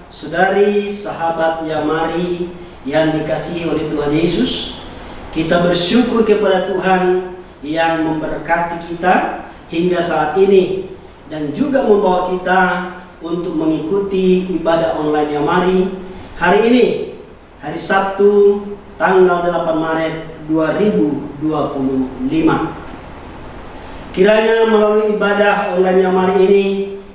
saudara-saudari, sahabat Yamari yang dikasihi oleh Tuhan Yesus, kita bersyukur kepada Tuhan yang memberkati kita hingga saat ini dan juga membawa kita untuk mengikuti ibadah online Yamari hari ini, hari Sabtu tanggal 8 Maret 2025. Kiranya melalui ibadah online Yamari ini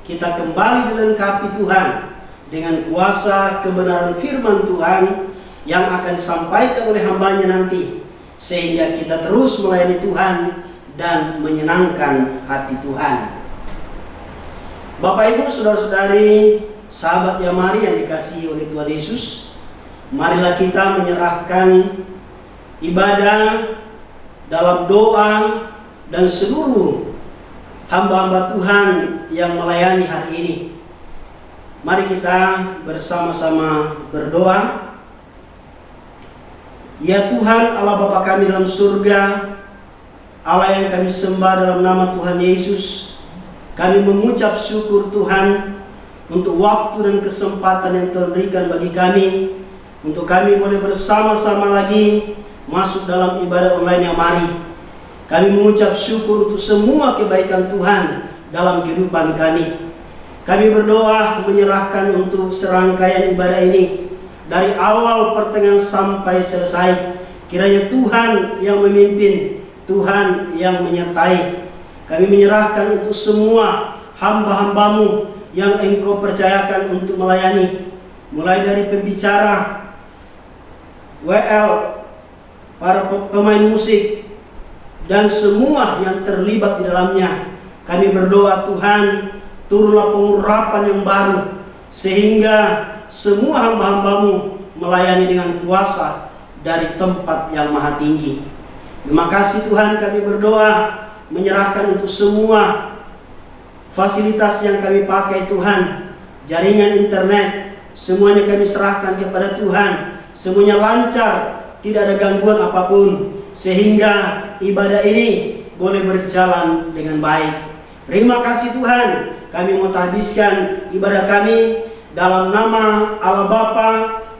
kita kembali dilengkapi Tuhan dengan kuasa kebenaran firman Tuhan yang akan disampaikan oleh hambanya nanti, sehingga kita terus melayani Tuhan dan menyenangkan hati Tuhan. Bapak Ibu, saudara-saudari, sahabat Yamari yang dikasihi oleh Tuhan Yesus, marilah kita menyerahkan ibadah dalam doa dan seluruh hamba-hamba Tuhan yang melayani hari ini. Mari kita bersama-sama berdoa. Ya Tuhan, Allah Bapa kami dalam surga, Allah yang kami sembah dalam nama Tuhan Yesus, kami mengucap syukur Tuhan untuk waktu dan kesempatan yang terberikan bagi kami, untuk kami boleh bersama-sama lagi masuk dalam ibadah online Yamari. Kami mengucap syukur untuk semua kebaikan Tuhan dalam kehidupan kami. Kami berdoa menyerahkan untuk serangkaian ibadah ini dari awal pertengahan sampai selesai. Kiranya Tuhan yang memimpin, Tuhan yang menyertai. Kami menyerahkan untuk semua hamba-hambamu yang Engkau percayakan untuk melayani, mulai dari pembicara, WL, para pemain musik, dan semua yang terlibat di dalamnya. Kami berdoa Tuhan, turunlah pengurapan yang baru, sehingga semua hamba-hambamu melayani dengan kuasa dari tempat yang maha tinggi. Terima kasih Tuhan, kami berdoa menyerahkan untuk semua fasilitas yang kami pakai Tuhan, jaringan internet, semuanya kami serahkan kepada Tuhan. Semuanya lancar, tidak ada gangguan apapun, sehingga ibadah ini boleh berjalan dengan baik. Terima kasih Tuhan, kami mau habiskan ibadah kami dalam nama Allah Bapa,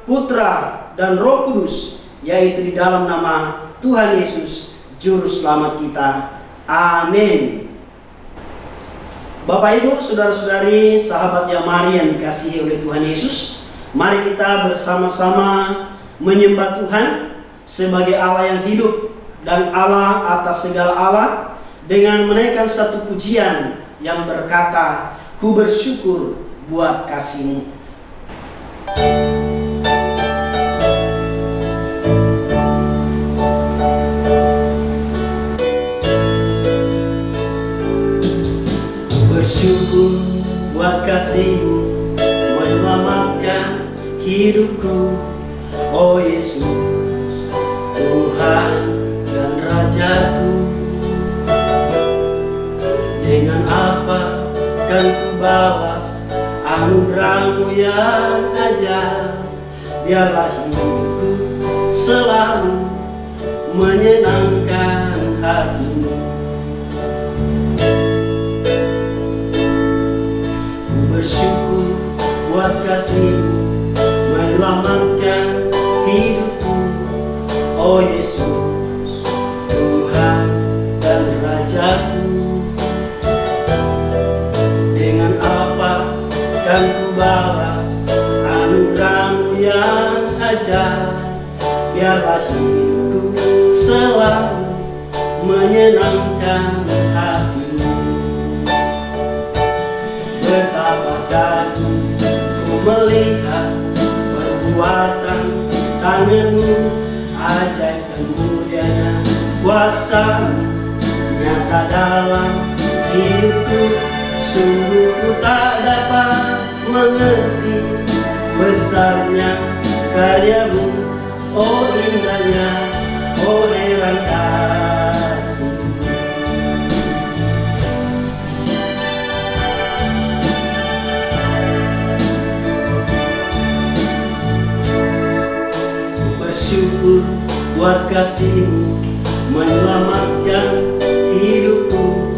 Putra, dan Roh Kudus, yaitu di dalam nama Tuhan Yesus, Juru Selamat kita. Amin. Bapak Ibu, saudara-saudari, sahabat Yamari yang dikasihi oleh Tuhan Yesus, mari kita bersama-sama menyembah Tuhan sebagai Allah yang hidup dan Allah atas segala Allah, dengan menaikkan satu pujian yang berkata, "Ku bersyukur buat kasih-Mu." Ku bersyukur buat kasih-Mu menyelamatkan hidupku, oh Yesus, Tuhan dan Rajaku. Dengan apa kan ku balas anugerah-Mu yang ajaib? Biarlah hidupku selalu menyenangkan hati-Mu. Ku bersyukur buat kasih-Mu menyelamatkan hidupku, oh Yesus, Tuhan dan Rajaku. Dengan apa kan ku balas anugerah-Mu yang ajaib? Biarlah hidupku selalu menyenangkan hati-Mu. Betapa kagum ku melihat perbuatan tangan-Mu, ajaib dan mulianya kuasa nyata dalam hidupku. Sungguh ku tak dapat mengerti besarnya karya-Mu, oh indahnya, oh heran kasih. Ku bersyukur buat kasih-Mu menyelamatkan hidupku,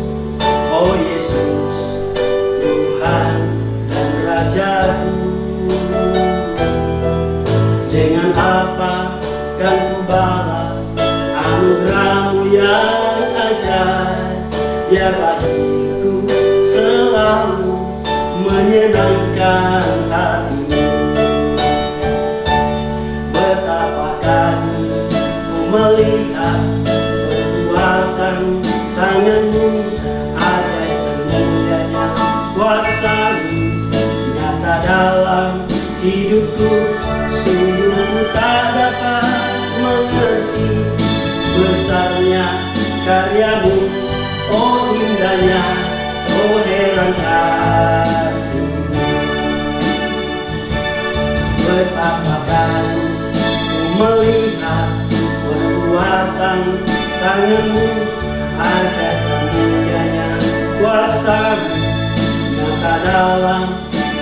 oh Yesus, Tuhan dan Rajaku. yang ajaib, ya bagiku selalu menyenangkan hatimu. Betapa kali ku melihat perbuatan tanganmu, ajaib mulianya kuasa-Mu nyata dalam hidupku. Sungguh tak dapat mengerti besarnya karya-Mu, oh indahnya, oh heran kasih-Mu. Betapa kali ku melihat perbuatan tangan-Mu, ajaib mulianya kuasa-Mu nyata dalam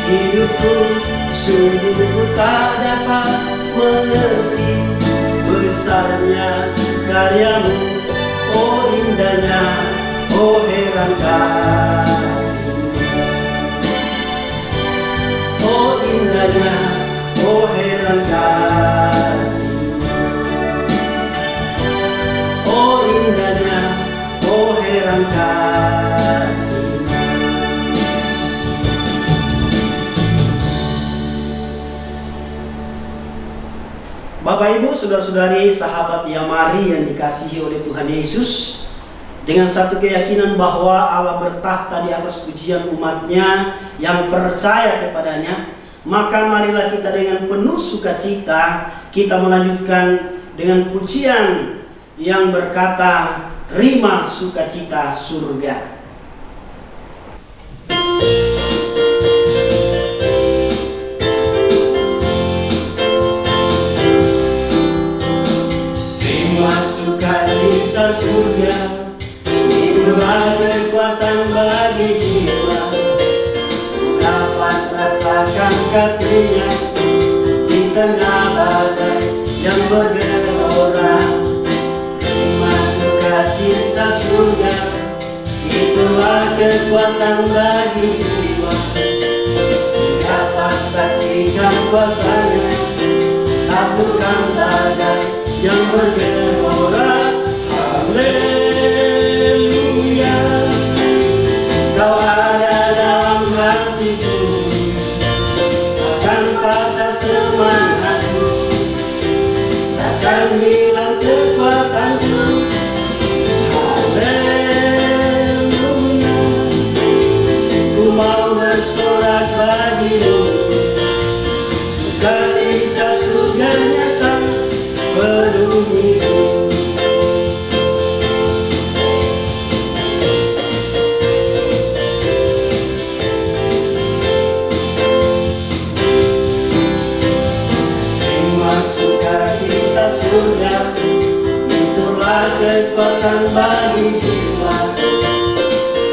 hidupku. Sungguh tak dapat mengerti besarnya karya-Mu, oh indahnya, oh heran kasih-Mu. Oh indahnya, oh heran kasih-Mu. Oh indahnya, oh heran kasih-Mu. Bapak Ibu, saudara-saudari, sahabat Yamari yang dikasihi oleh Tuhan Yesus, dengan satu keyakinan bahwa Allah bertahta di atas pujian umat-Nya yang percaya kepadanya, maka marilah kita dengan penuh sukacita kita melanjutkan dengan pujian yang berkata, terima sukacita surga. Sukacita surga, itulah kekuatan bagi jiwa, dapat rasakan kasih-Nya di tengah badai yang bergelora. Terima sukacita surga, itulah kekuatan bagi jiwa, dapat saksikan kuasa-Nya, taklukkan badai yang bergelora. Haleluya, Kau ada dalam hatiku, takkan patah semangatku, takkan hilang kekuatanku. Haleluya, ku mau bersorak bagi-Mu, sukacita surga nyata penuhiku. Terima sukacita surga, itulah kekuatan bagi jiwa,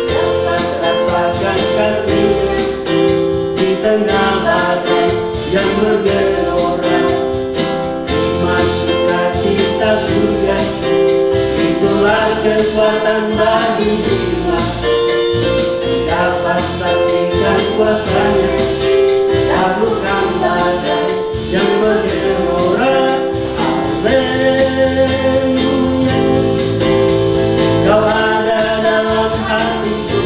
dapat rasakan kasih-Nya di tengah badai yang bergelora. Terima sukacita surga, itulah kekuatan bagi jiwa, dapat saksikan kuasa-Nya, taklukkan badai yang bergelora. Haleluya, Kau ada dalam hatiku,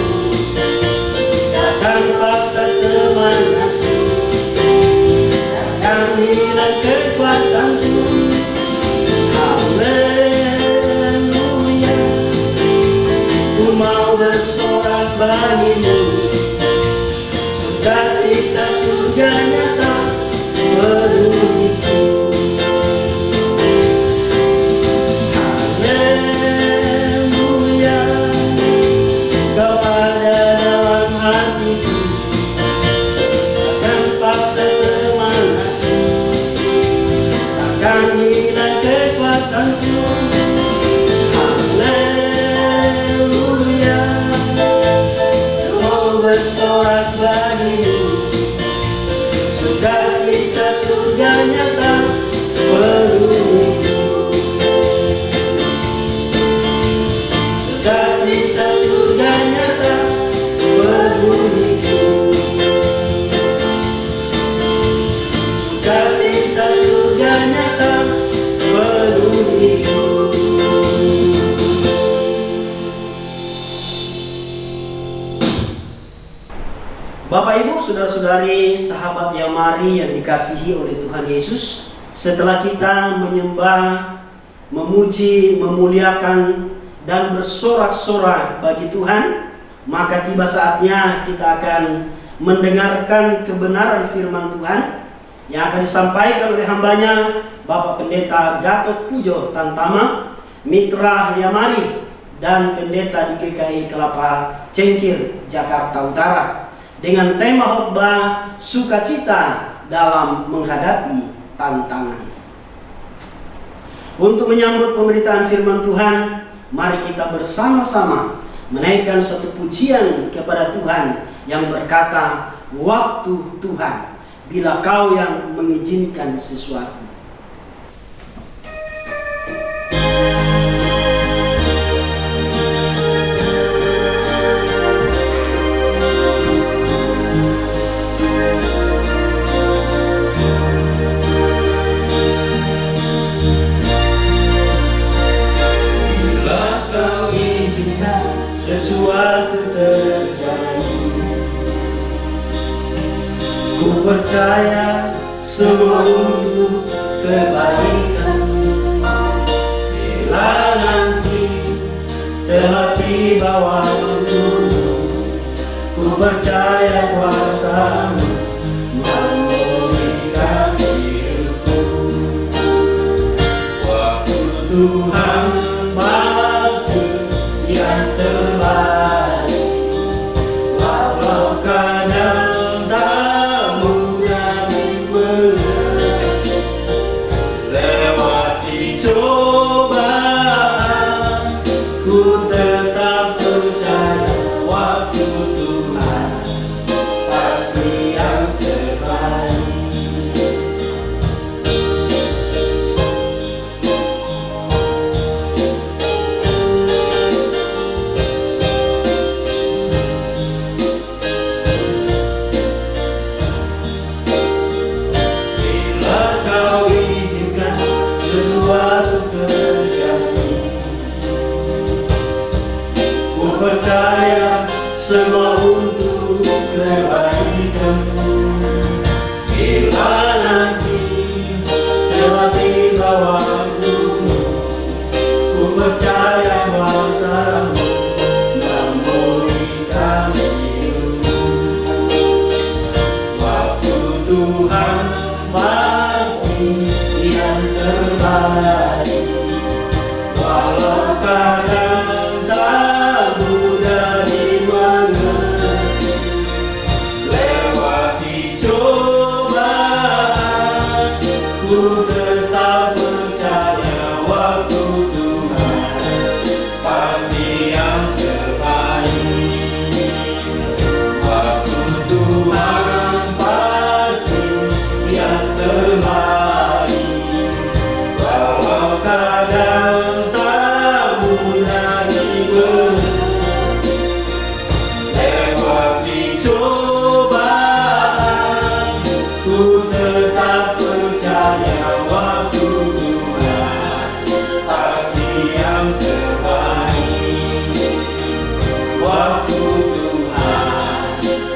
takkan patah semangatku, takkan hilang kekuatanku. Haleluya, ku mau bersorak bagi-Mu, sukacita Bapak Ibu, saudara-saudari, sahabat Yamari yang dikasihi oleh Tuhan Yesus, setelah kita menyembah, memuji, memuliakan, dan bersorak-sorak bagi Tuhan, maka tiba saatnya kita akan mendengarkan kebenaran firman Tuhan yang akan disampaikan oleh hambanya Bapak Pendeta Gatot Pujo Tantama, Mitra Yamari, dan Pendeta di GKI Kelapa Cengkir, Jakarta Utara, dengan tema khotbah sukacita dalam menghadapi tantangan. Untuk menyambut pemberitaan firman Tuhan, mari kita bersama-sama menaikkan satu pujian kepada Tuhan yang berkata, "Waktu Tuhan, bila Kau yang mengizinkan sesuatu." Sesuatu terjadi, ku percaya semua untuk kebaikan. Bila nanti telah tiba waktumu, ku percaya kuasa-Mu memulihkan hidupku. Waktu Tuhan pasti yang terbaik, walau kadang tak mudah dimengerti. Lewati cobaan, ku tetap percaya waktu Tuhan pasti yang terbaik. Sesuatu terjadi, ku percaya semua untuk kebaikan. Bila nanti telah tiba waktumu, ku percaya kuasa-Mu memulihkan hidupku. Waktu Tuhan pasti yang terbaik, walau kadang tak mudah dimengerti. Lewati cobaan, ku tetap percaya waktu Tuhan pasti yang terbaik. Waktu Tuhan pasti yang terbaik, kadang tak mudah dimengerti. Lewati cobaan, ku tetap percaya waktu Tuhan pasti yang terbaik. Waktu Tuhan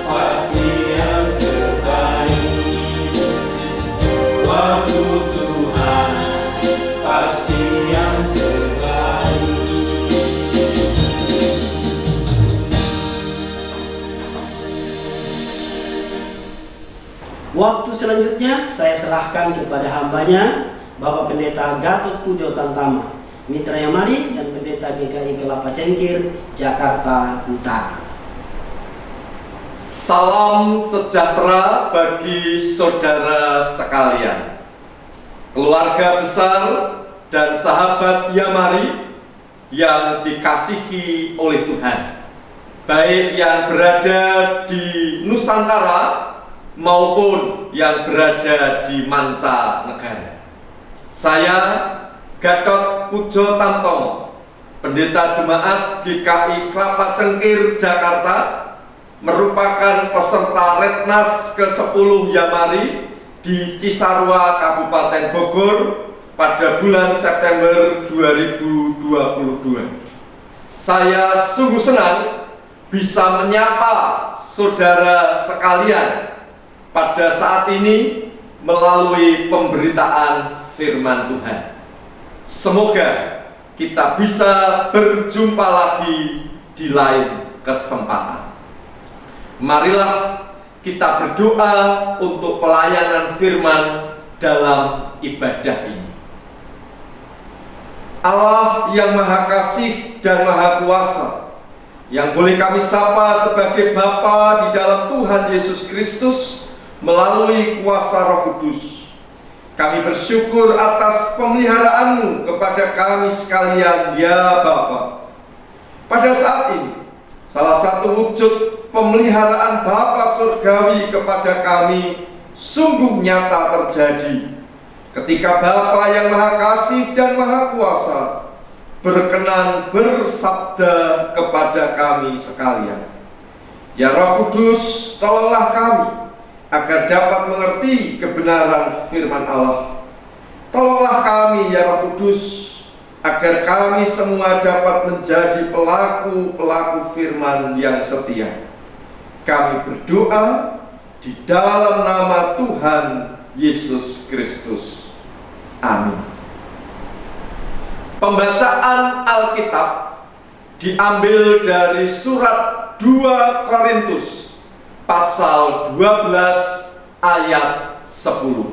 pasti yang terbaik. Waktu Tuhan pasti yang terbaik. Waktu selanjutnya saya serahkan kepada hambanya Bapak Pendeta Gatot Pujo Tantama, Mitra Yamari, dan Pendeta GKI Kelapa Cengkir, Jakarta Utara. Salam sejahtera bagi saudara sekalian, keluarga besar dan sahabat Yamari yang dikasihi oleh Tuhan, baik yang berada di Nusantara maupun yang berada di mancanegara. Saya Gatot Pujo Tantama, Pendeta Jemaat GKI Kelapa Cengkir, Jakarta, merupakan peserta Retnas ke-10 Yamari di Cisarua, Kabupaten Bogor pada bulan September 2022. Saya sungguh senang bisa menyapa saudara sekalian pada saat ini melalui pemberitaan firman Tuhan. Semoga kita bisa berjumpa lagi di lain kesempatan. Marilah kita berdoa untuk pelayanan firman dalam ibadah ini. Allah yang Maha Kasih dan Maha Kuasa, yang boleh kami sapa sebagai Bapa di dalam Tuhan Yesus Kristus melalui kuasa Roh Kudus, kami bersyukur atas pemeliharaan-Mu kepada kami sekalian, ya Bapa. Pada saat ini, salah satu wujud pemeliharaan Bapa Surgawi kepada kami sungguh nyata terjadi ketika Bapa yang Maha Kasih dan Maha Kuasa berkenan bersabda kepada kami sekalian. Ya Roh Kudus, tolonglah kami agar dapat mengerti kebenaran firman Allah. Tolonglah kami, ya Roh Kudus, agar kami semua dapat menjadi pelaku-pelaku firman yang setia. Kami berdoa di dalam nama Tuhan Yesus Kristus. Amin. Pembacaan Alkitab diambil dari surat 2 Korintus pasal 12 ayat 10.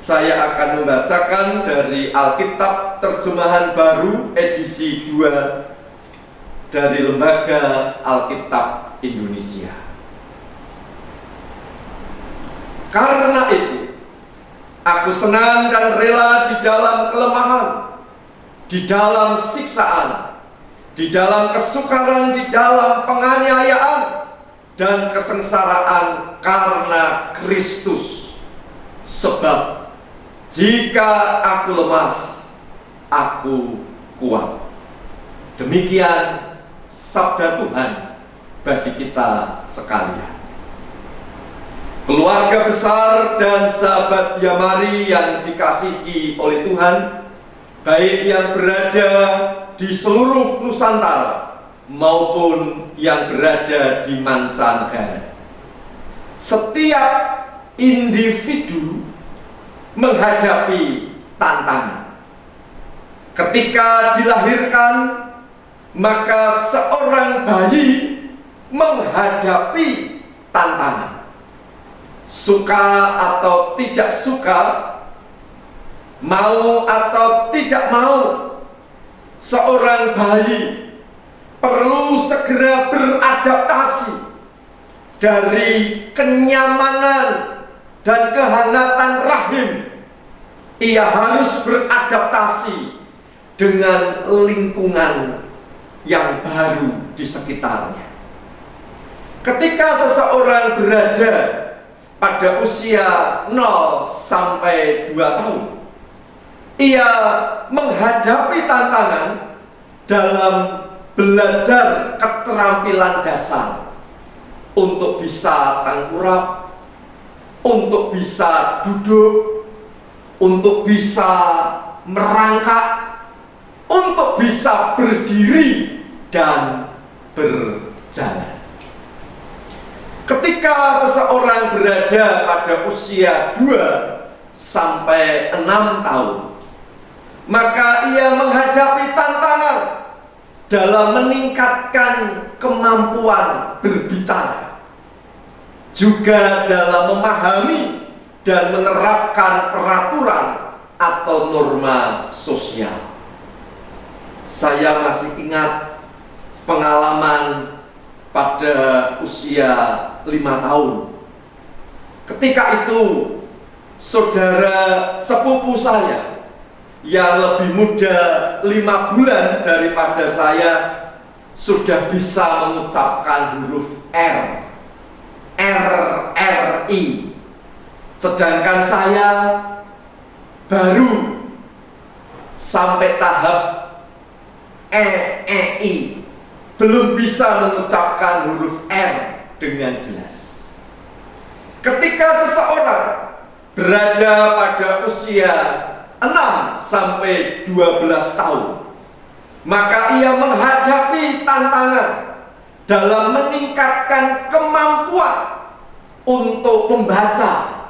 Saya akan membacakan dari Alkitab Terjemahan Baru edisi 2 dari Lembaga Alkitab Indonesia. Karena itu, aku senang dan rela di dalam kelemahan, di dalam siksaan, di dalam kesukaran, di dalam penganiayaan dan kesengsaraan karena Kristus. Sebab jika aku lemah, aku kuat. Demikian sabda Tuhan bagi kita sekalian. Keluarga besar dan sahabat Yamari yang dikasihi oleh Tuhan, baik yang berada di seluruh Nusantara maupun yang berada di mancanegara. Setiap individu menghadapi tantangan. Ketika dilahirkan, maka seorang bayi menghadapi tantangan. Suka atau tidak suka, mau atau tidak mau, seorang bayi perlu segera beradaptasi dari kenyamanan dan kehangatan rahim. Ia harus beradaptasi dengan lingkungan yang baru di sekitarnya. Ketika seseorang berada pada usia 0 sampai 2 tahun, ia menghadapi tantangan dalam belajar keterampilan dasar untuk bisa tengkurap, untuk bisa duduk, untuk bisa merangkak, untuk bisa berdiri dan berjalan. Ketika seseorang berada pada usia 2 sampai 6 tahun, maka ia menghadapi tantangan dalam meningkatkan kemampuan berbicara, juga dalam memahami dan menerapkan peraturan atau norma sosial. Saya masih ingat pengalaman pada usia 5 tahun. Ketika itu, saudara sepupu saya yang lebih muda 5 bulan daripada saya sudah bisa mengucapkan huruf R, RRI. Sedangkan saya baru sampai tahap EEI, belum bisa mengucapkan huruf R dengan jelas. Ketika seseorang berada pada usia 6 sampai 12 tahun, maka ia menghadapi tantangan dalam meningkatkan kemampuan untuk membaca,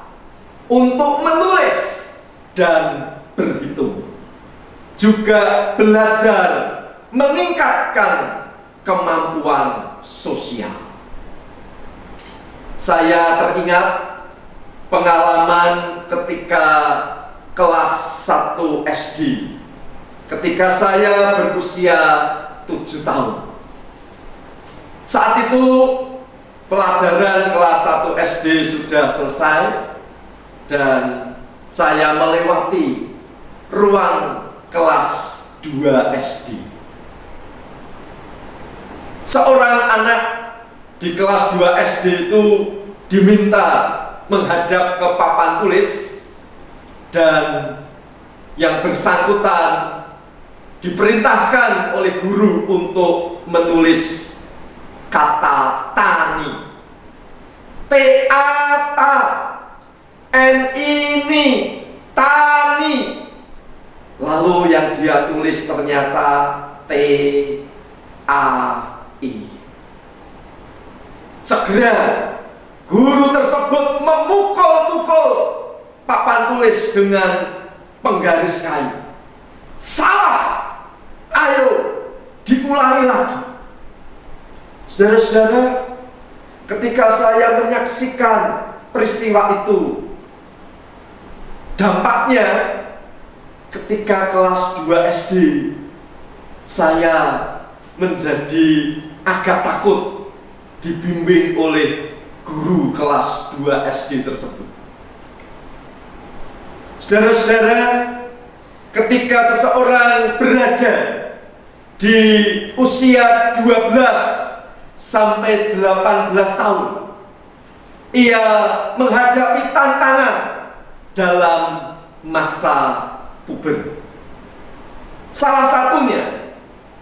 untuk menulis, dan berhitung. Juga belajar meningkatkan kemampuan sosial. Saya teringat pengalaman ketika kelas 1 SD, ketika saya berusia 7 tahun. Saat itu pelajaran kelas 1 SD sudah selesai dan saya melewati ruang kelas 2 SD. Seorang anak di kelas 2 SD itu diminta menghadap ke papan tulis dan yang bersangkutan diperintahkan oleh guru untuk menulis kata tani. T-A-T-N-I-N-I, tani. Lalu yang dia tulis ternyata T-A-I. Segera guru tersebut memukul-mukul papan tulis dengan penggaris kayu. Salah, ayo diulangi lagi. Saudara-saudara, ketika saya menyaksikan peristiwa itu, dampaknya ketika kelas 2 SD saya menjadi agak takut dibimbing oleh guru kelas 2 SD tersebut. Saudara-saudara, ketika seseorang berada di usia 12 sampai 18 tahun, ia menghadapi tantangan dalam masa puber. Salah satunya,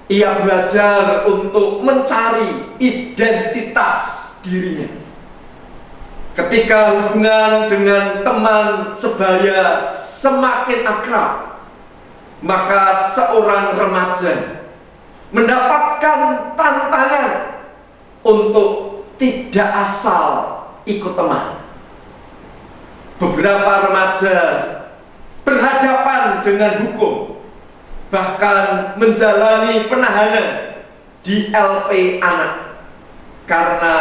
ia belajar untuk mencari identitas dirinya. Ketika hubungan dengan teman sebaya semakin akrab, maka seorang remaja mendapatkan tantangan untuk tidak asal ikut teman. Beberapa remaja berhadapan dengan hukum, bahkan menjalani penahanan di LP anak karena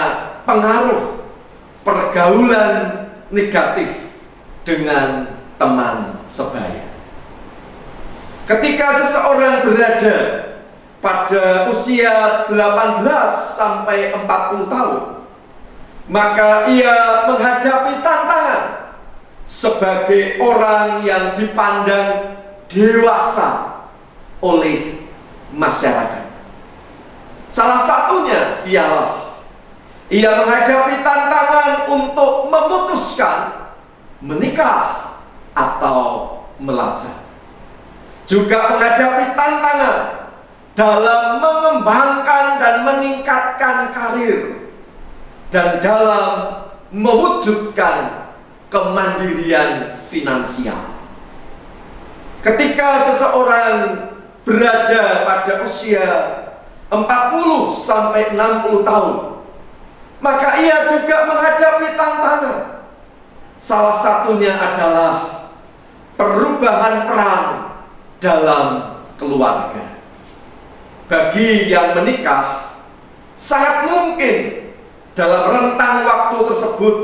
pengaruh pergaulan negatif dengan teman sebaya. Ketika seseorang berada pada usia 18 sampai 40 tahun, maka ia menghadapi tantangan sebagai orang yang dipandang dewasa oleh masyarakat. Salah satunya ialah ia menghadapi tantangan untuk memutuskan menikah atau melacak. Juga menghadapi tantangan dalam mengembangkan dan meningkatkan karir dan dalam mewujudkan kemandirian finansial. Ketika seseorang berada pada usia 40 sampai 60 tahun, maka ia juga menghadapi tantangan. Salah satunya adalah perubahan peran dalam keluarga. Bagi yang menikah, sangat mungkin dalam rentang waktu tersebut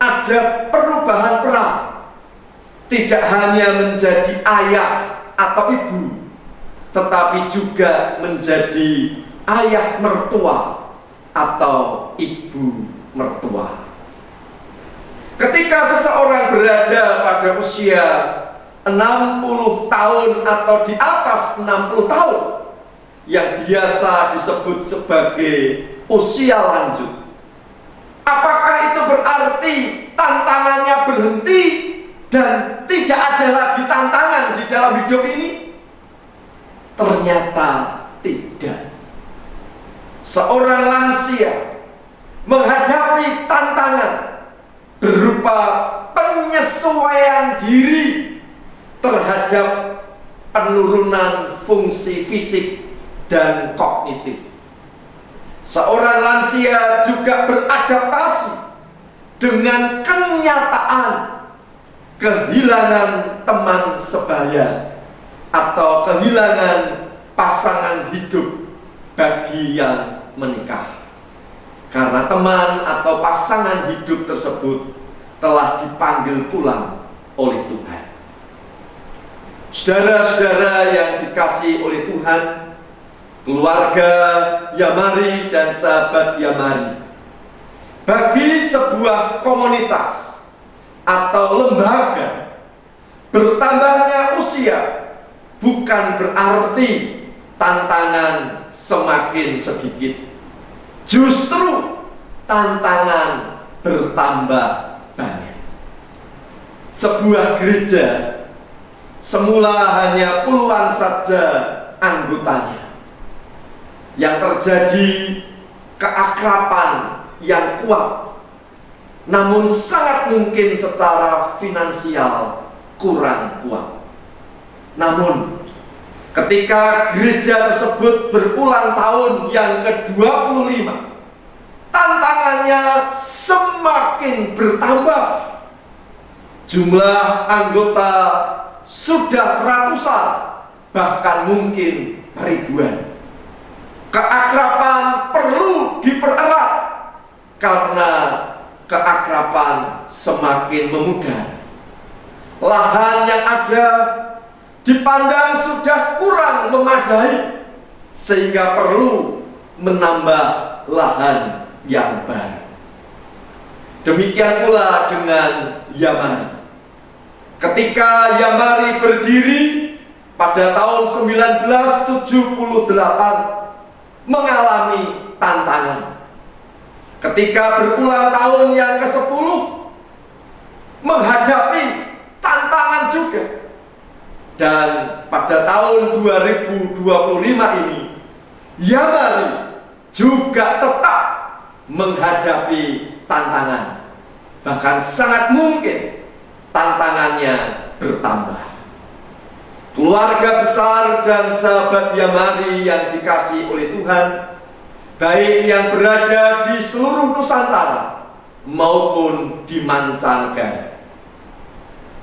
ada perubahan peran. Tidak hanya menjadi ayah atau ibu, tetapi juga menjadi ayah mertua atau ibu mertua. Ketika seseorang berada pada usia 60 tahun atau di atas 60 tahun, yang biasa disebut sebagai usia lanjut, apakah itu berarti tantangannya berhenti dan tidak ada lagi tantangan di dalam hidup ini? Ternyata tidak. Seorang lansia menghadapi tantangan berupa penyesuaian diri terhadap penurunan fungsi fisik dan kognitif. Seorang lansia juga beradaptasi dengan kenyataan kehilangan teman sebaya atau kehilangan pasangan hidup bagi yang menikah, karena teman atau pasangan hidup tersebut telah dipanggil pulang oleh Tuhan. Saudara-saudara yang dikasihi oleh Tuhan, keluarga Yamari dan sahabat Yamari, bagi sebuah komunitas atau lembaga, bertambahnya usia bukan berarti tantangan semakin sedikit. Justru tantangan bertambah banyak. Sebuah gereja semula hanya puluhan saja anggotanya. Yang terjadi keakraban yang kuat, namun sangat mungkin secara finansial kurang kuat. Namun ketika gereja tersebut berulang tahun yang ke-25, tantangannya semakin bertambah. Jumlah anggota sudah ratusan, bahkan mungkin ribuan. Keakraban perlu dipererat karena keakraban semakin memudar. Lahan yang ada dipandang sudah kurang memadai, sehingga perlu menambah lahan yang baru. Demikian pula dengan Yamari. Ketika Yamari berdiri pada tahun 1978, mengalami tantangan. Ketika berulang tahun yang ke-10, menghadapi tantangan juga. Dan pada tahun 2025 ini, Yamari juga tetap menghadapi tantangan. Bahkan sangat mungkin tantangannya bertambah. Keluarga besar dan sahabat Yamari yang dikasihi oleh Tuhan, baik yang berada di seluruh Nusantara maupun di mancanegara,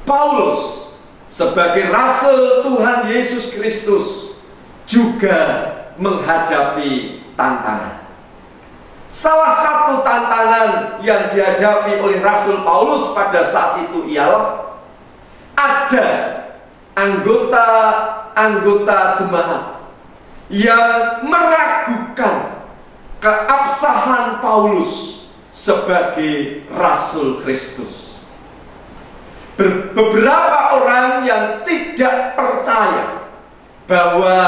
Paulus sebagai rasul Tuhan Yesus Kristus juga menghadapi tantangan. Salah satu tantangan yang dihadapi oleh Rasul Paulus pada saat itu ialah ada anggota jemaat yang meragukan keabsahan Paulus sebagai Rasul Kristus. Beberapa orang yang tidak percaya bahwa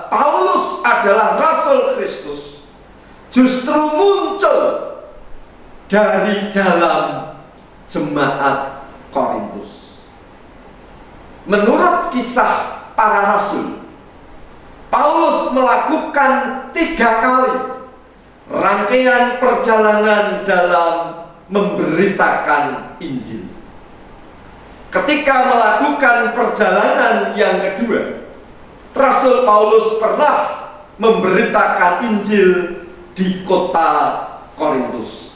Paulus adalah Rasul Kristus justru muncul dari dalam jemaat Korintus. Menurut kisah para rasul, Paulus melakukan 3 kali rangkaian perjalanan dalam memberitakan Injil. Ketika melakukan perjalanan yang kedua, Rasul Paulus pernah memberitakan Injil di kota Korintus,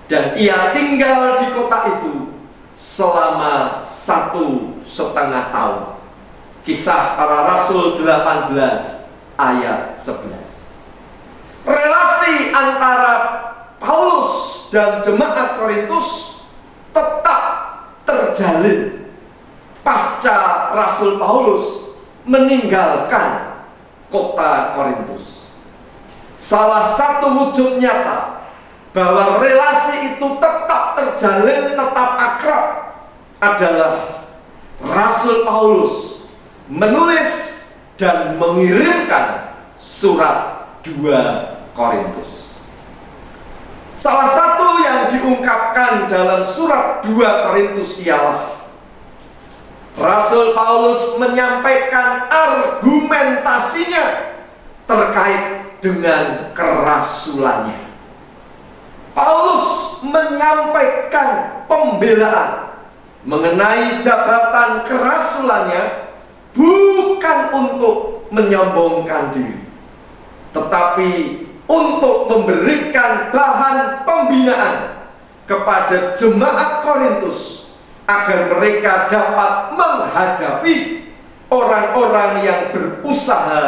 dan ia tinggal di kota itu selama 1,5 tahun. Kisah para Rasul 18 ayat 11. Relasi antara Paulus dan jemaat Korintus tetap terjalin pasca Rasul Paulus meninggalkan kota Korintus. Salah satu wujud nyata bahwa relasi itu tetap terjalin, tetap akrab adalah Rasul Paulus menulis dan mengirimkan surat 2 Korintus. Salah satu yang diungkapkan dalam surat 2 Korintus ialah Rasul Paulus menyampaikan argumentasinya terkait dengan kerasulannya. Paulus menyampaikan pembelaan mengenai jabatan kerasulannya bukan untuk menyombongkan diri, tetapi untuk memberikan bahan pembinaan kepada jemaat Korintus agar mereka dapat menghadapi orang-orang yang berusaha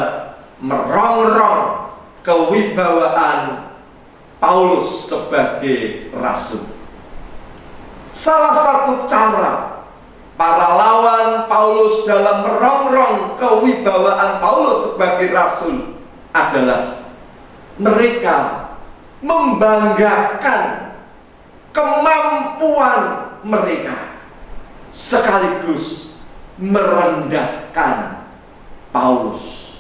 merongrong kewibawaan Paulus sebagai rasul. Salah satu cara para lawan Paulus dalam merongrong kewibawaan Paulus sebagai rasul adalah mereka membanggakan kemampuan mereka sekaligus merendahkan Paulus.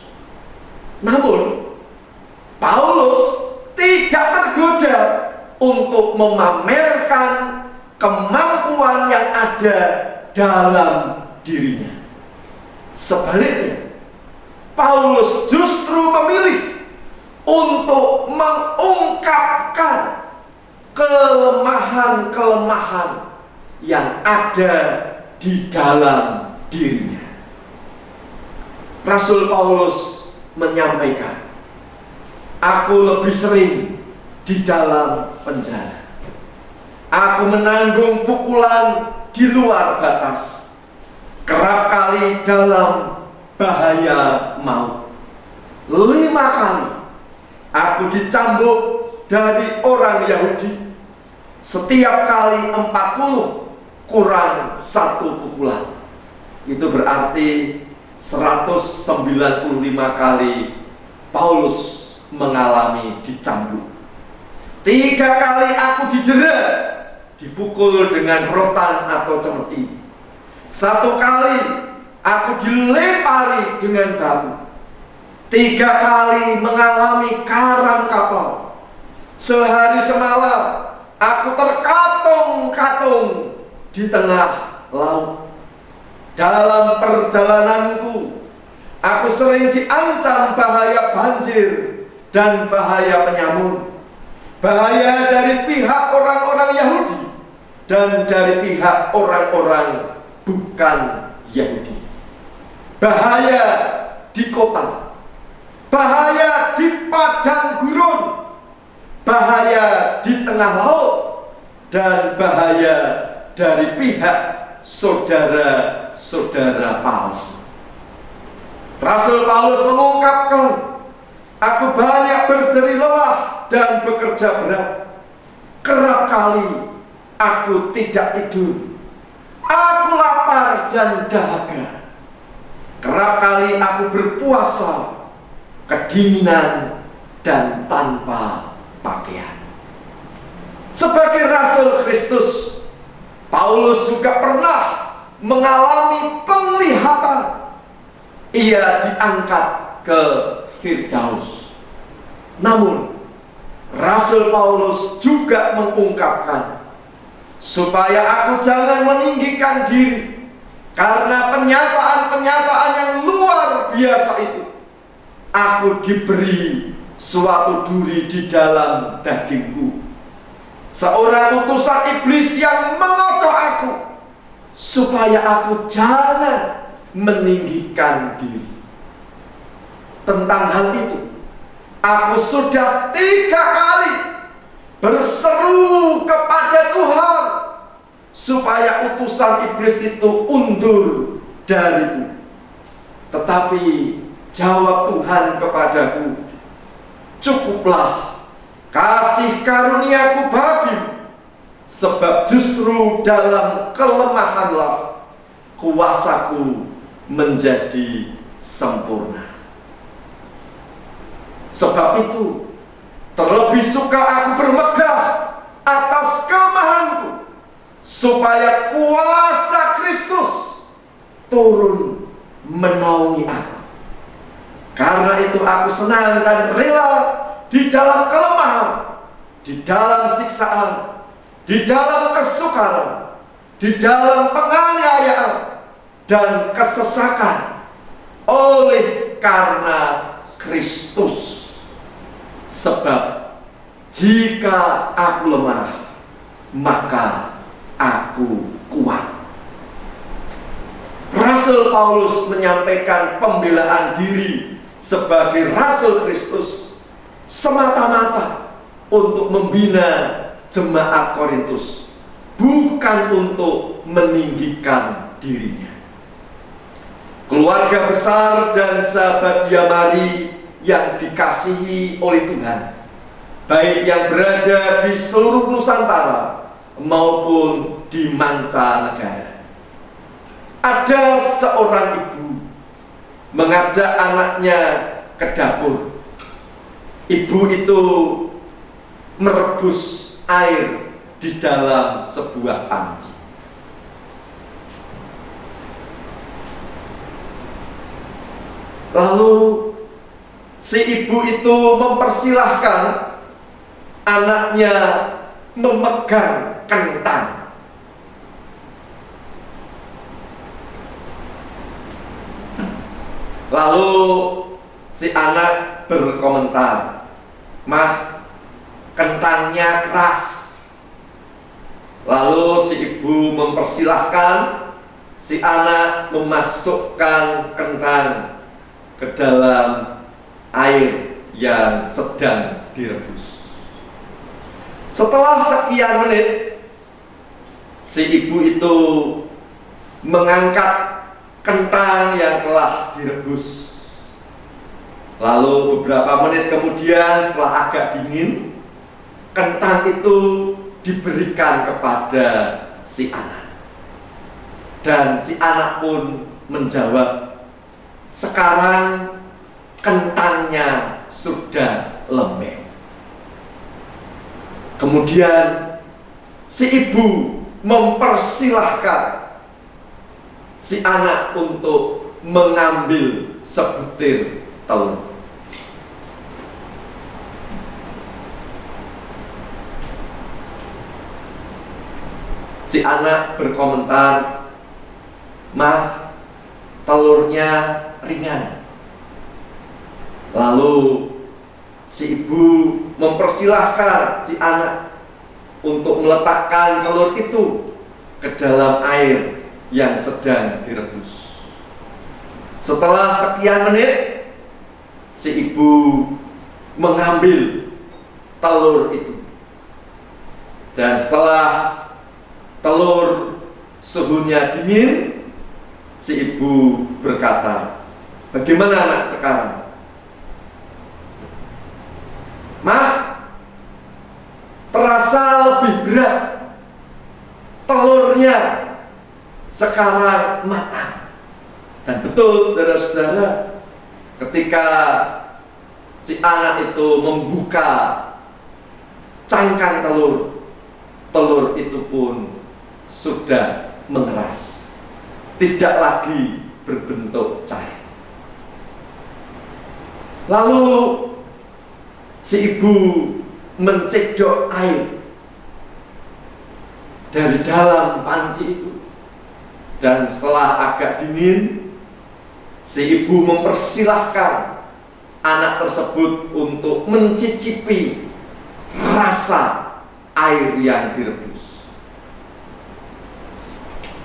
Namun Paulus tidak tergoda untuk memamerkan kemampuan yang ada dalam dirinya. Sebaliknya, Paulus justru memilih untuk mengungkapkan kelemahan-kelemahan yang ada di dalam dirinya. Rasul Paulus menyampaikan, "Aku lebih sering di dalam penjara. Aku menanggung pukulan di luar batas, kerap kali dalam bahaya maut. 5 kali aku dicambuk dari orang Yahudi, setiap kali 40 kurang 1 pukulan." Itu berarti 195 kali Paulus mengalami dicambuk. 3 kali aku didera, dipukul dengan rotan atau cemeti. 1 kali aku dilempari dengan batu. 3 kali mengalami karam kapal. Sehari semalam aku terkatung-katung di tengah laut. Dalam perjalananku aku sering diancam bahaya banjir dan bahaya penyamun, bahaya dari pihak orang-orang Yahudi dan dari pihak orang-orang bukan Yahudi, bahaya di kota, bahaya di padang gurun, bahaya di tengah laut, dan bahaya dari pihak saudara-saudara palsu. Rasul Paulus mengungkapkan, "Aku banyak berjerih lelah dan bekerja berat. Kerap kali aku tidak tidur. Aku lapar dan dahaga. Kerap kali aku berpuasa, kedinginan dan tanpa pakaian." Sebagai rasul Kristus, Paulus juga pernah mengalami penglihatan. Ia diangkat ke Firdaus. Namun Rasul Paulus juga mengungkapkan, supaya aku jangan meninggikan diri karena penyataan-penyataan yang luar biasa itu. Aku diberi suatu duri di dalam dagingku, seorang utusan iblis yang mengocok aku, supaya aku jangan meninggikan diri. Tentang hal itu, aku sudah 3 kali berseru kepada Tuhan supaya utusan iblis itu undur dariku. Tetapi jawab Tuhan kepadaku, "Cukuplah kasih karuniaku bagimu, sebab justru dalam kelemahanlah kuasaku menjadi sempurna." Sebab itu, terlebih suka aku bermegah atas kelemahanku, supaya kuasa Kristus turun menaungi aku. Karena itu aku senang dan rela di dalam kelemahan, di dalam siksaan, di dalam kesukaran, di dalam penganiayaan dan kesesakan, oleh karena Kristus. Sebab jika aku lemah, maka aku kuat. Rasul Paulus menyampaikan pembelaan diri sebagai rasul Kristus semata-mata untuk membina jemaat Korintus, bukan untuk meninggikan dirinya. Keluarga besar dan sahabat Yamari yang dikasihi oleh Tuhan, baik yang berada di seluruh Nusantara maupun di mancanegara. Ada seorang ibu mengajak anaknya ke dapur. Ibu itu merebus air di dalam sebuah panci. Lalu si ibu itu mempersilahkan anaknya memegang kentang. Lalu si anak berkomentar, "Mah, kentangnya keras." Lalu si ibu mempersilahkan si anak memasukkan kentang ke dalam air yang sedang direbus. Setelah sekian menit, si ibu itu mengangkat kentang yang telah direbus. Lalu beberapa menit kemudian, setelah agak dingin, kentang itu diberikan kepada si anak. Dan si anak pun menjawab, "Sekarang kentangnya sudah lembek." Kemudian si ibu mempersilahkan si anak untuk mengambil sebutir telur. Si anak berkomentar, "Mah, telurnya ringan." Lalu si ibu mempersilahkan si anak untuk meletakkan telur itu ke dalam air yang sedang direbus. Setelah sekian menit, si ibu mengambil telur itu. Dan setelah telur suhunya dingin, si ibu berkata, "Bagaimana anak sekarang?" "Mah, terasa lebih berat. Telurnya sekarang matang." Dan betul, saudara-saudara, ketika si anak itu membuka cangkang telur, telur itu pun sudah mengeras, tidak lagi berbentuk cair. Lalu si ibu mencedok air dari dalam panci itu, dan setelah agak dingin, si ibu mempersilahkan anak tersebut untuk mencicipi rasa air yang direbus.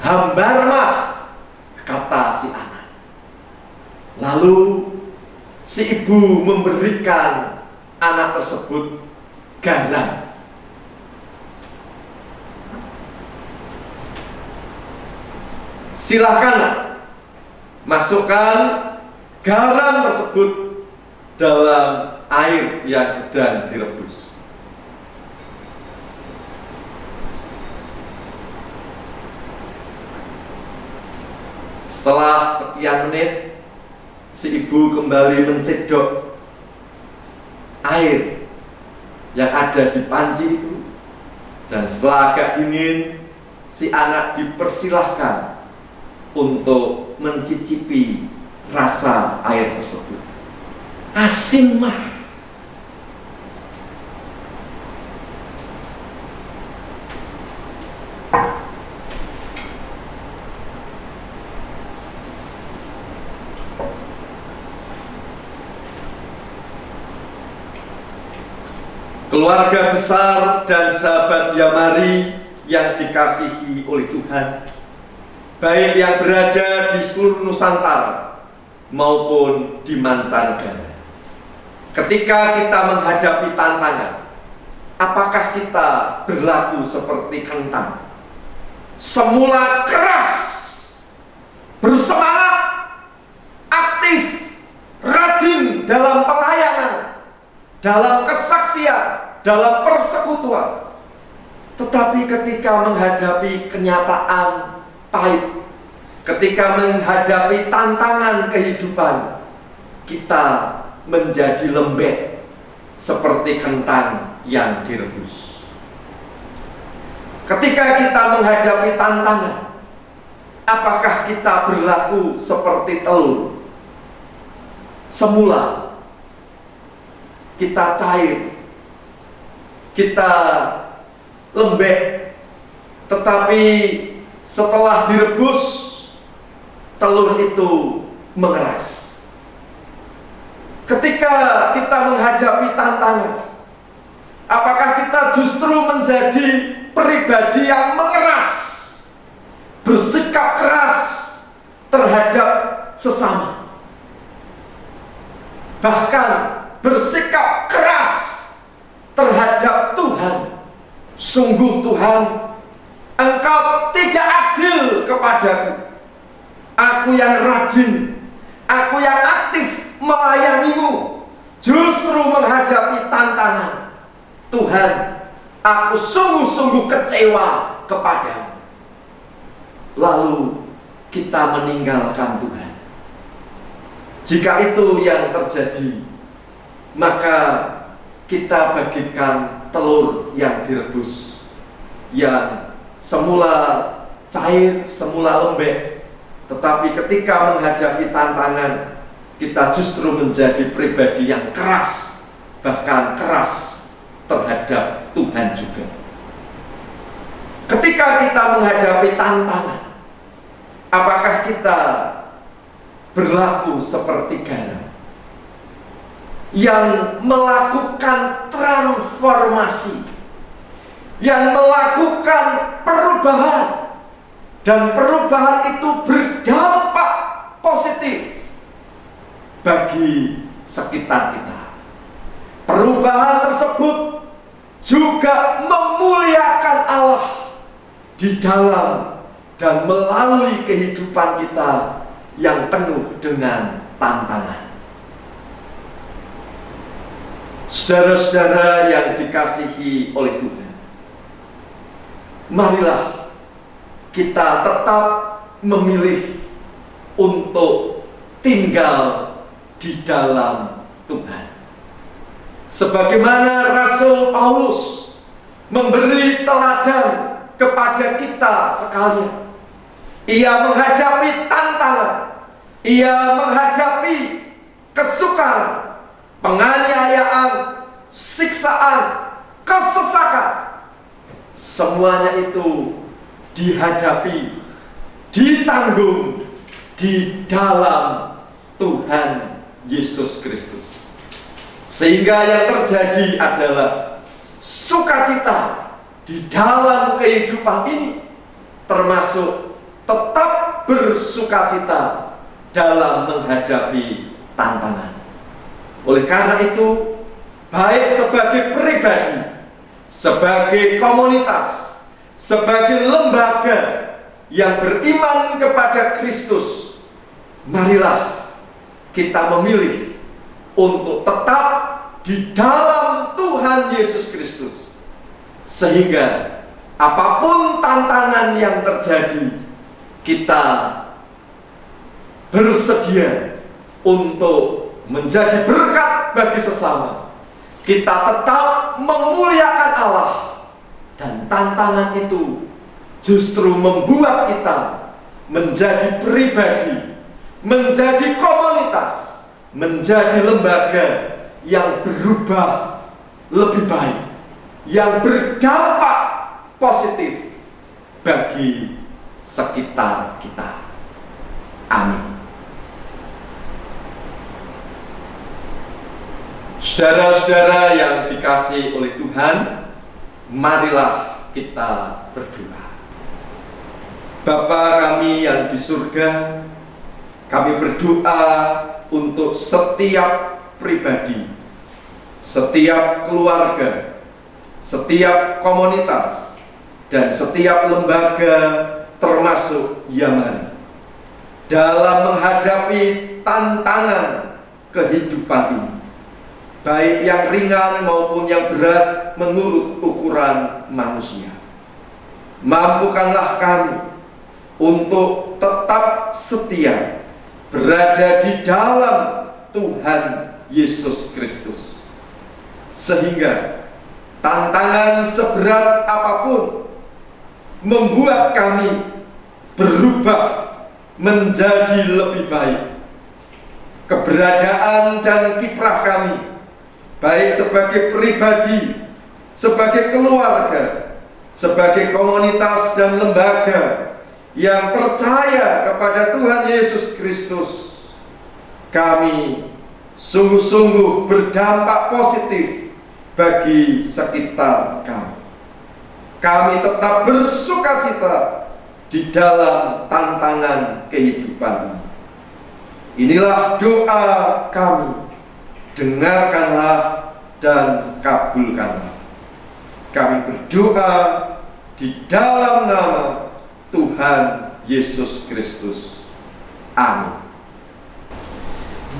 "Hambar mah," kata si anak. Lalu si ibu memberikan anak tersebut garam. "Silakan, masukkan garam tersebut dalam air yang sedang direbus." Setelah sekian menit, si ibu kembali mencedok air yang ada di panci itu, dan setelah agak dingin, si anak dipersilahkan untuk mencicipi rasa air tersebut. Asin mah. Keluarga besar dan sahabat Yamari yang dikasihi oleh Tuhan, baik yang berada di seluruh Nusantara maupun di mancanegara. Ketika kita menghadapi tantangan, apakah kita berlaku seperti kentang? Semula keras, bersemangat, aktif, rajin dalam pelayanan, dalam kesaksian, dalam persekutuan. Tetapi ketika menghadapi kenyataan pahit, ketika menghadapi tantangan kehidupan, kita menjadi lembek seperti kentang yang direbus. Ketika kita menghadapi tantangan, apakah kita berlaku seperti telur? Semula kita cair, kita lembek, tetapi setelah direbus, telur itu mengeras. Ketika kita menghadapi tantangan, apakah kita justru menjadi pribadi yang mengeras, bersikap keras terhadap sesama, bahkan bersikap keras terhadap Tuhan? Sungguh Tuhan, Engkau tidak adil kepadaku. Aku yang rajin, aku yang aktif melayanimu, justru menghadapi tantangan. Tuhan, aku sungguh-sungguh kecewa kepadamu. Lalu kita meninggalkan Tuhan. Jika itu yang terjadi, maka kita bagikan telur yang direbus, yang semula cair, semula lembek, tetapi ketika menghadapi tantangan, kita justru menjadi pribadi yang keras, bahkan keras terhadap Tuhan juga. Ketika kita menghadapi tantangan, apakah kita berlaku seperti garam yang melakukan transformasi, yang melakukan perubahan, dan perubahan itu berdampak positif bagi sekitar kita? Perubahan tersebut juga memuliakan Allah di dalam dan melalui kehidupan kita yang penuh dengan tantangan. Saudara-saudara yang dikasihi oleh Tuhan, marilah kita tetap memilih untuk tinggal di dalam Tuhan. Sebagaimana Rasul Paulus memberi teladan kepada kita sekalian. Ia menghadapi tantangan, ia menghadapi kesukaran, penganiayaan, siksaan, kesesakan. Semuanya itu dihadapi, ditanggung di dalam Tuhan Yesus Kristus. Sehingga yang terjadi adalah sukacita di dalam kehidupan ini, termasuk tetap bersukacita dalam menghadapi tantangan. Oleh karena itu, baik sebagai pribadi, sebagai komunitas, sebagai lembaga yang beriman kepada Kristus, marilah kita memilih untuk tetap di dalam Tuhan Yesus Kristus, sehingga apapun tantangan yang terjadi, kita bersedia untuk menjadi berkat bagi sesama. Kita tetap memuliakan Allah, dan tantangan itu justru membuat kita menjadi pribadi, menjadi komunitas, menjadi lembaga yang berubah lebih baik, yang berdampak positif bagi sekitar kita. Amin. Saudara-saudara yang dikasihi oleh Tuhan, marilah kita berdoa. Bapa kami yang di surga, kami berdoa untuk setiap pribadi setiap keluarga, setiap komunitas, dan setiap lembaga termasuk Yamari dalam menghadapi tantangan kehidupan ini, baik yang ringan maupun yang berat menurut ukuran manusia. Mampukanlah kami untuk tetap setia berada di dalam Tuhan Yesus Kristus, sehingga tantangan seberat apapun membuat kami berubah menjadi lebih baik. Keberadaan dan kiprah kami, baik sebagai pribadi, sebagai keluarga, sebagai komunitas dan lembaga yang percaya kepada Tuhan Yesus Kristus, kami sungguh-sungguh berdampak positif bagi sekitar kami. Kami tetap bersukacita di dalam tantangan kehidupan. Inilah doa kami, dengarkanlah dan kabulkanlah. Kami berdoa di dalam nama Tuhan Yesus Kristus. Amin.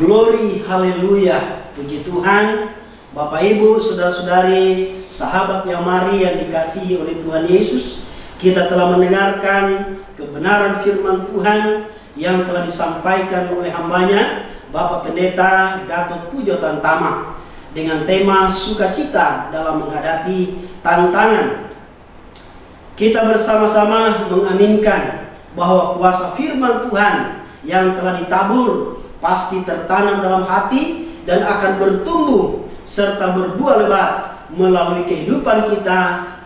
Glory, haleluya. Puji Tuhan. Bapak, Ibu, saudara-saudari, sahabat Yamari yang dikasihi oleh Tuhan Yesus, kita telah mendengarkan kebenaran firman Tuhan yang telah disampaikan oleh hambanya, Bapak Pendeta Gatot Pujo Tantama, dengan tema sukacita dalam menghadapi tantangan. Kita bersama-sama mengaminkan bahwa kuasa firman Tuhan yang telah ditabur pasti tertanam dalam hati dan akan bertumbuh serta berbuah lebat melalui kehidupan kita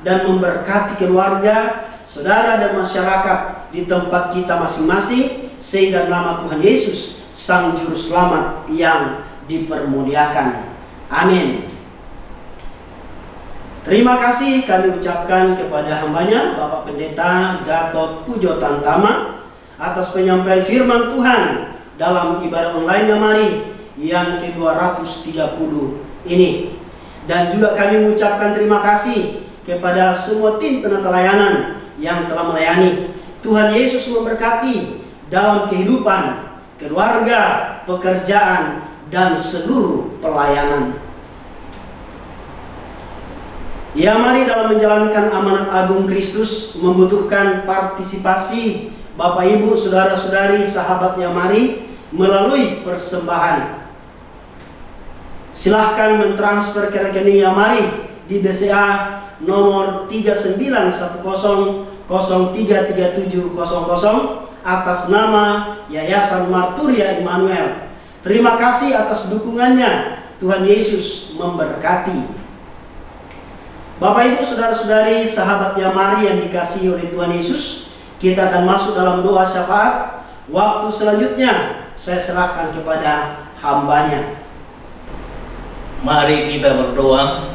dan memberkati keluarga, saudara dan masyarakat di tempat kita masing-masing, sehingga nama Tuhan Yesus Sang Juru Selamat yang dipermuliakan. Amin. Terima kasih kami ucapkan kepada hambanya Bapak Pendeta Gatot Pujo Tantama atas penyampaian firman Tuhan dalam ibadah online Yamari yang ke-230 ini. Dan juga kami mengucapkan terima kasih kepada semua tim penata layanan yang telah melayani. Tuhan Yesus memberkati dalam kehidupan, keluarga, pekerjaan, dan seluruh pelayanan. Yamari dalam menjalankan amanat agung Kristus membutuhkan partisipasi Bapak, Ibu, saudara-saudari, sahabat Yamari melalui persembahan. Silahkan mentransfer ke rekening Yamari di BCA nomor 3910033700 atas nama Yayasan Marturia Immanuel. Terima kasih atas dukungannya. Tuhan Yesus memberkati. Bapak, Ibu, saudara-saudari, sahabat Yamari yang dikasihi oleh Tuhan Yesus, kita akan masuk dalam doa syafaat. Waktu selanjutnya saya serahkan kepada hambanya. Mari kita berdoa.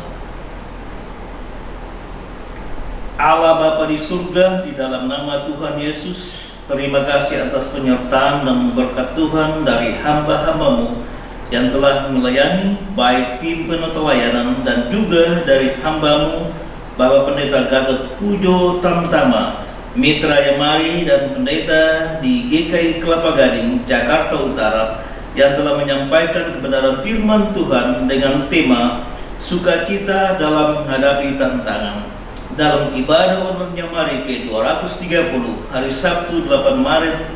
Allah Bapa di surga, di dalam nama Tuhan Yesus, terima kasih atas penyertaan dan berkat Tuhan dari hamba-hambamu yang telah melayani, baik tim penata layanan dan juga dari hambamu Bapak Pendeta Gatot Pujo Tantama, Mitra Yamari dan Pendeta di GKI Kelapa Gading, Jakarta Utara, yang telah menyampaikan kebenaran firman Tuhan dengan tema sukacita dalam menghadapi tantangan. Dalam ibadah online Yamari ke-230 hari Sabtu 8 Maret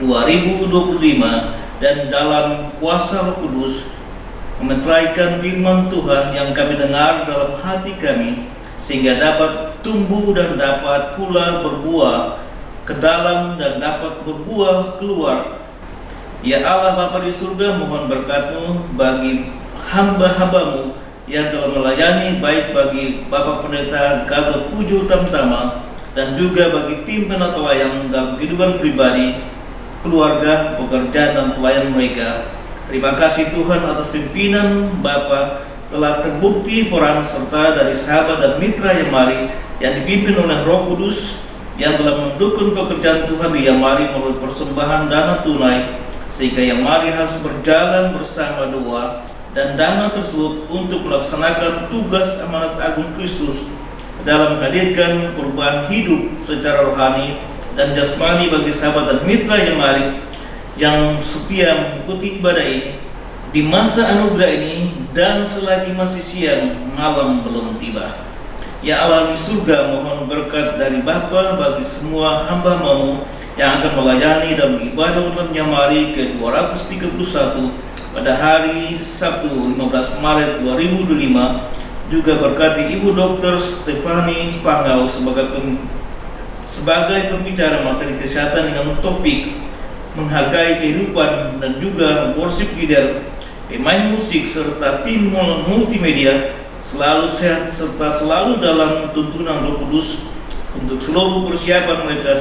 2025, dan dalam kuasa Roh Kudus memetraikan firman Tuhan yang kami dengar dalam hati kami, sehingga dapat tumbuh dan dapat pula berbuah ke dalam dan dapat berbuah keluar. Ya Allah Bapa di surga, mohon berkat-Mu bagi hamba-hambamu yang telah melayani, baik bagi Bapak Pendeta Gatot Pujo Tantama dan juga bagi tim penata layanan dalam kehidupan pribadi, keluarga, pekerjaan, dan pelayan mereka. Terima kasih Tuhan atas pimpinan Bapa telah terbukti peran serta dari sahabat dan mitra Yamari yang dipimpin oleh Roh Kudus yang telah mendukung pekerjaan Tuhan di Yamari melalui persembahan dana tunai, sehingga Yamari harus berjalan bersama doa dan dana tersebut untuk melaksanakan tugas amanat agung Kristus dalam menghadirkan perubahan hidup secara rohani dan jasmani bagi sahabat dan mitra yang setia mengikuti ibadah ini di masa anugerah ini dan selagi masih siang malam belum tiba. Ya Allah di surga, mohon berkat dari Bapa bagi semua hamba-Mu yang akan melayani dalam ibadah umat Nyamari ke-231 pada hari Sabtu 15 Maret 2025. Juga berkati Ibu Dr. Stefani Pangau sebagai pembicara materi kesehatan dengan topik menghargai kehidupan, dan juga worship leader, pemain musik, serta tim multimedia selalu sehat serta selalu dalam tuntunan Roh Kudus untuk seluruh persiapan mereka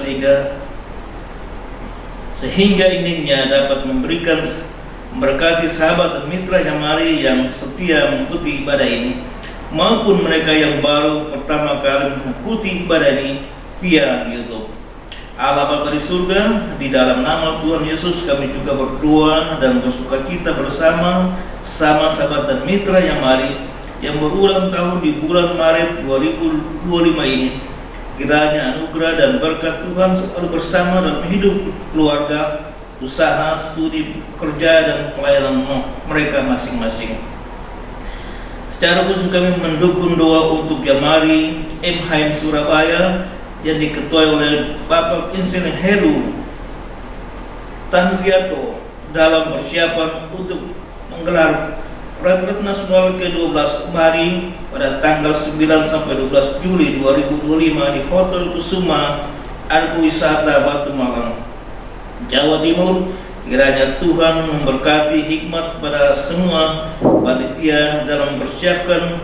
sehingga inginnya dapat memberkati sahabat dan mitra Nyamari yang setia mengikuti ibadah ini, maupun mereka yang baru pertama kali mengikuti ibadah ini via YouTube. Allah Bapa di surga, di dalam nama Tuhan Yesus kami juga berdoa dan bersukacita bersama sahabat dan mitra Nyamari yang berulang tahun di bulan Maret 2025 ini. Kiranya anugerah dan berkat Tuhan selalu bersama dalam hidup keluarga, usaha, studi, kerja, dan pelayanan mereka masing-masing. Secara khusus kami mendukung doa untuk Nyamari M.H.M. Surabaya yang diketuai oleh Bapak Insinyur Heru Tanriato dalam persiapan untuk menggelar Retret Nasional ke-12 kemarin pada tanggal 9 sampai 12 Juli 2025 di Hotel Kusuma Argowisata Batu Malang, Jawa Timur. Kiranya Tuhan memberkati hikmat kepada semua panitia dalam mempersiapkan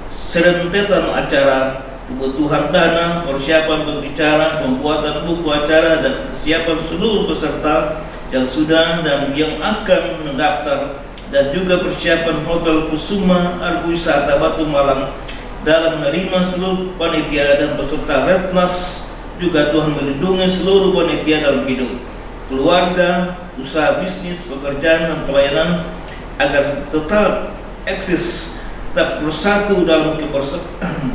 serentetan acara, kebutuhan dana, persiapan pembicara, pembuatan buku acara, dan kesiapan seluruh peserta yang sudah dan yang akan mendaftar, dan juga persiapan Hotel Kusuma Argowisata Batu Malang dalam menerima seluruh panitia dan peserta Retnas. Juga Tuhan melindungi seluruh panitia dalam hidup, keluarga, usaha bisnis, pekerjaan, dan pelayanan agar tetap eksis, tetap bersatu dalam kebersamaan,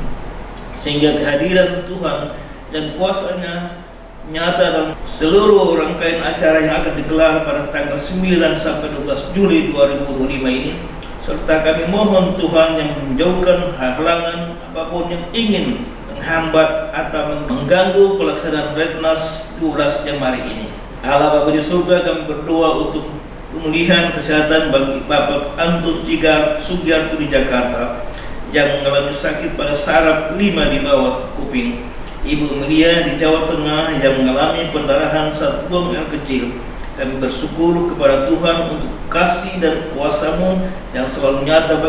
sehingga kehadiran Tuhan dan kuasa-Nya nyata dalam seluruh rangkaian acara yang akan digelar pada tanggal 9 sampai 12 Juli 2025 ini. Serta kami mohon Tuhan yang menjauhkan halangan apapun yang ingin menghambat atau mengganggu pelaksanaan Retnas 12 Nyamari ini. Allah Bapa di surga, kami berdoa untuk pemulihan kesehatan bagi Bapak Antun Sugiarto di Jakarta yang mengalami sakit pada saraf 5 di bawah kuping, Ibu Melia di Jawa Tengah yang mengalami pendarahan saat buang air kecil. Kami bersyukur kepada Tuhan untuk kasih dan kuasa-Mu yang selalu nyata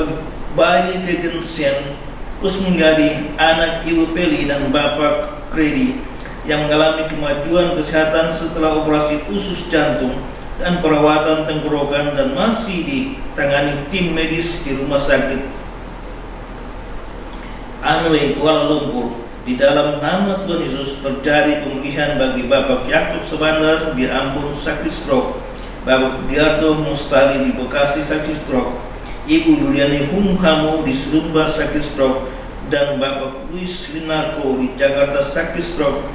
bagi Kegensian Kusmulyadi, anak Ibu Feli dan Bapak Kredi yang mengalami kemajuan kesehatan setelah operasi usus jantung dan perawatan tenggorokan dan masih ditangani tim medis di Rumah Sakit Anway Kuala Lumpur. Di dalam nama Tuhan Yesus terjadi pemulihan bagi Bapak Yakub Sebandar di Ambon sakit stroke, Bapak Biarto Mustari di Bekasi sakit stroke, Ibu Yuliani Humhamu di Serumba sakit stroke, dan Bapak Luis Linarko di Jakarta sakit stroke,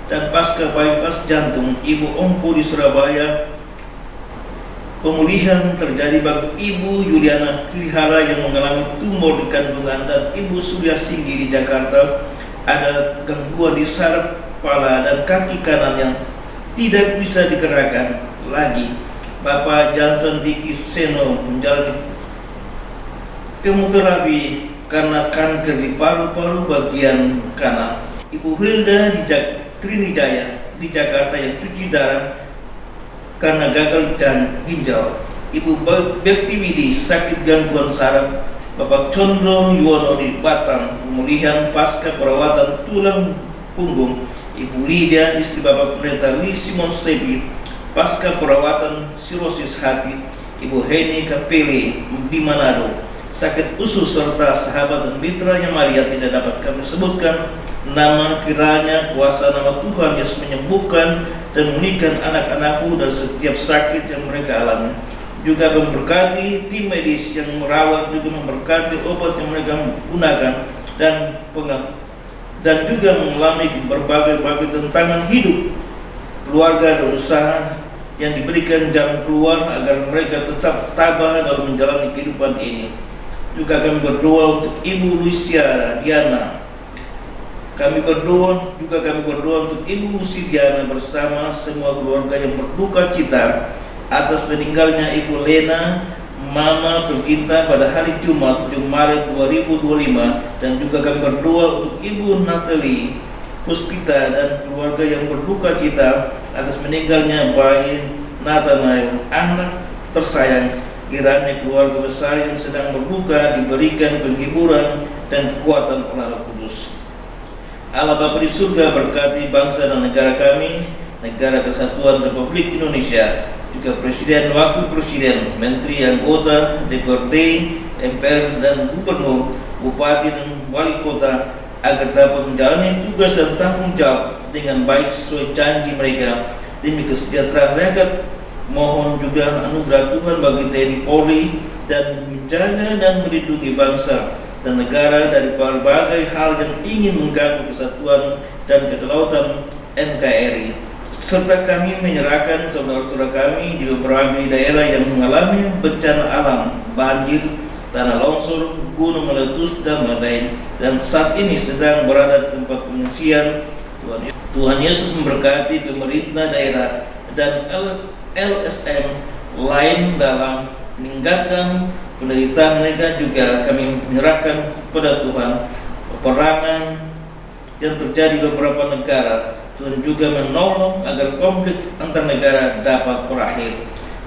dan pasca bypass jantung Ibu Ongko di Surabaya. Pemulihan terjadi bagi Ibu Yuliana Kirihara yang mengalami tumor di kandungan, dan Ibu Surya Singgi di Jakarta ada gangguan di saraf kepala dan kaki kanan yang tidak bisa digerakkan lagi. Bapak Johnson Diki Seno menjalani kemoterapi karena kanker di paru-paru bagian kanan. Ibu Hilda di Trinijaya di Jakarta yang cuci darah karena gagal dan ginjal. Ibu Bektiwidi sakit gangguan saraf. Bapak Condro Yuwono di Batam pemulihan pasca perawatan tulang punggung. Ibu Lydia istri Bapak Pendeta Lee Simon Stepi pasca perawatan sirosis hati. Ibu Heni Kapeli di Manado sakit usus, serta sahabat dan mitra Nyamari yang tidak dapat kami sebutkan nama. Kiranya kuasa nama Tuhan Yesus menyembuhkan dan memulihkan anak-anakku dari setiap sakit yang mereka alami. juga memberkati tim medis yang merawat, juga memberkati obat yang mereka gunakan, dan juga mengalami berbagai tantangan hidup, keluarga dan usaha yang diberikan jalan keluar agar mereka tetap tabah dalam menjalani kehidupan ini. Juga kami berdoa untuk Ibu Lucia Diana. Kami berdoa untuk Ibu Lucia Diana bersama semua keluarga yang berduka cita atas meninggalnya Ibu Lena, Mama tercinta pada hari Jumat 7 Maret 2025, dan juga kami berdoa untuk Ibu Natalie Puspita dan keluarga yang berduka cita atas meninggalnya bayi Nathanael, anak tersayang. Kiranya keluarga besar yang sedang berduka diberikan penghiburan dan kekuatan oleh Roh Kudus. Allah Bapa di surga berkati bangsa dan negara kami, Negara Kesatuan Republik Indonesia, juga Presiden, Wakil Presiden, Menteri, anggota, DPRD, MPR, dan Gubernur, Bupati, dan Wali Kota, agar dapat menjalani tugas dan tanggung jawab dengan baik sesuai janji mereka demi kesejahteraan rakyat. Mohon juga anugerah Tuhan bagi TNI Polri dan menjaga dan melindungi bangsa dan negara dari berbagai hal yang ingin mengganggu kesatuan dan kedaulatan NKRI. Serta kami menyerahkan saudara-saudara kami di berbagai daerah yang mengalami bencana alam, banjir, tanah longsor, gunung meletus, dan lain-lain, dan saat ini sedang berada di tempat pengungsian. Tuhan Yesus memberkati pemerintah daerah dan LSM lain dalam meninggalkan penderitaan mereka. Juga kami menyerahkan kepada Tuhan peperangan yang terjadi di beberapa negara. Tuhan juga menolong agar konflik antar negara dapat berakhir.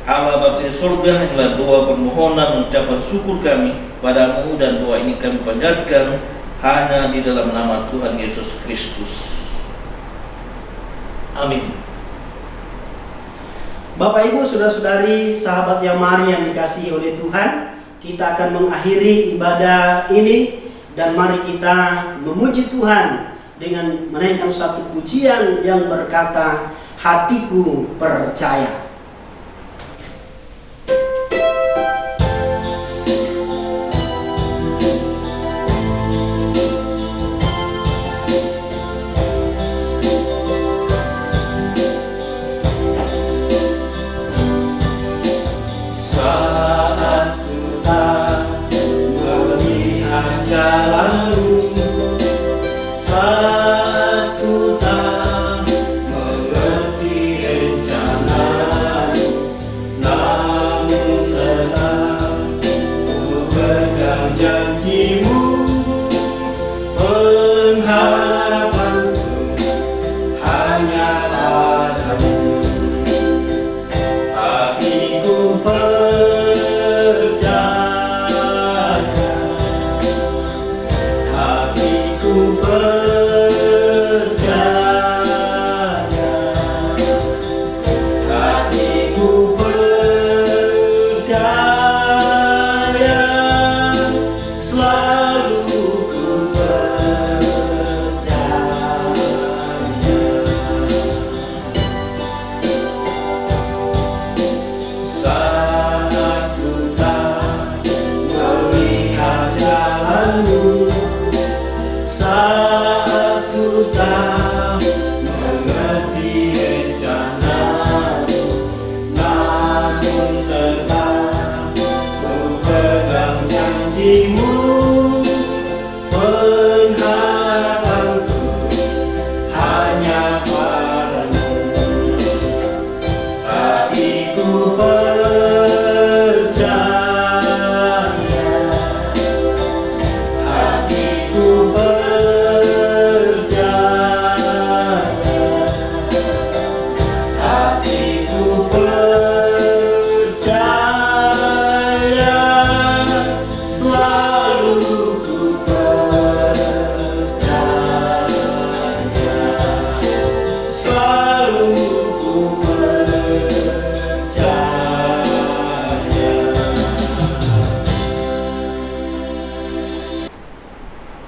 Allah Bapa di surga, inilah doa permohonan ucapan syukur kami padamu, dan doa ini kami panjatkan hanya di dalam nama Tuhan Yesus Kristus. Amin. Bapak Ibu, saudara-saudari, sahabat yang mari yang dikasihi oleh Tuhan, kita akan mengakhiri ibadah ini, dan mari kita memuji Tuhan dengan menaikkan satu pujian yang berkata, hatiku percaya. Jalanmu saat ku tak mengerti rencanamu, namun tetap ku pegang janjimu. Pengharapanku hanya padamu, hatiku percaya.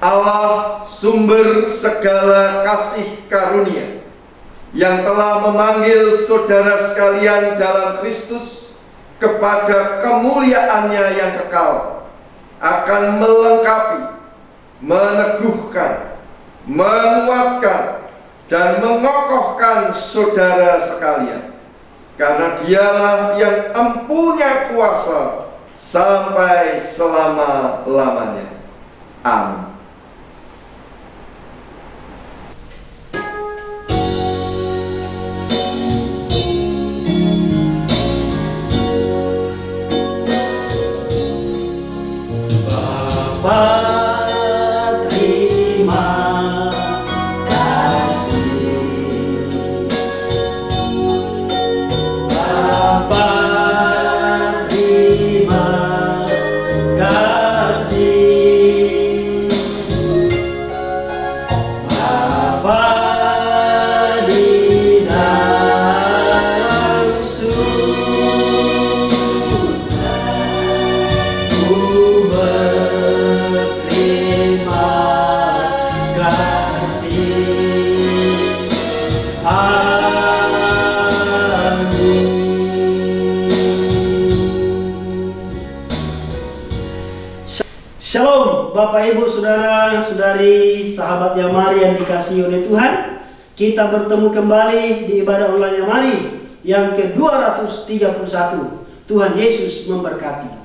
Allah sumber segala kasih karunia yang telah memanggil saudara sekalian dalam Kristus kepada kemuliaannya yang kekal, akan melengkapi, meneguhkan, menguatkan, dan mengokohkan saudara sekalian, karena dialah yang empunya kuasa sampai selama-lamanya. Amin. Bapa, terima kasih. Bapa, terima kasih. Bapa di dalam surga, ku berterima kasih. Amin. Shalom Bapak Ibu Saudara-saudari sahabat Yamari yang dikasihi oleh Tuhan. Kita bertemu kembali di ibadah online Yamari yang ke-231. Tuhan Yesus memberkati.